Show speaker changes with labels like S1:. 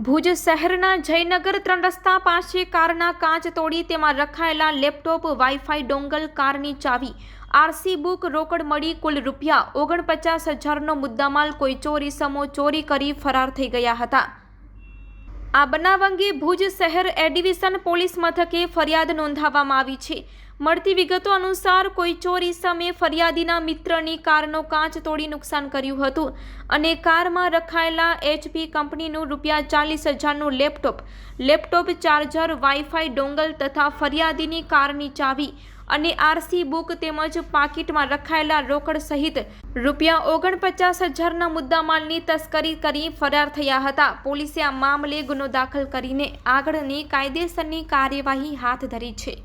S1: ભુજ શહેરના જયનગર 3 રસ્તા પાસે કારના કાચ તોડી તેમાં રખાયેલા લેપટોપ, વાઈફાઈ ડોંગલ, કારની ચાવી, આરસી બુક, રોકડ મળી કુલ ₹49,000નો મુદ્દામાલ કોઈ ચોર ઇસમો ચોરી કરી ફરાર થઈ ગયા હતા। આ બનાવ અંગે ભુજ શહેર એ ડિવિઝન પોલીસ મથકે ફરિયાદ નોંધાવવામાં આવી છે। મળતી વિગતો અનુસાર કોઈ ચોર ઇસમે ફરિયાદીના મિત્રની કારનો કાચ તોડી નુકસાન કર્યું હતું અને કારમાં રખાયેલા HP કંપનીનું ₹40,000નું લેપટોપ, ચાર્જર, વાઈફાઈ ડોંગલ તથા ફરિયાદીની કારની ચાવી અને આરસી બુક તેમજ પાકીટમાં રખાયેલા રોકડ સહિત ₹49,000ના મુદ્દામાલની તસ્કરી કરી ફરાર થયા હતા। પોલીસે આ મામલે ગુનો દાખલ કરીને આગળની કાયદેસરની કાર્યવાહી હાથ ધરી છે।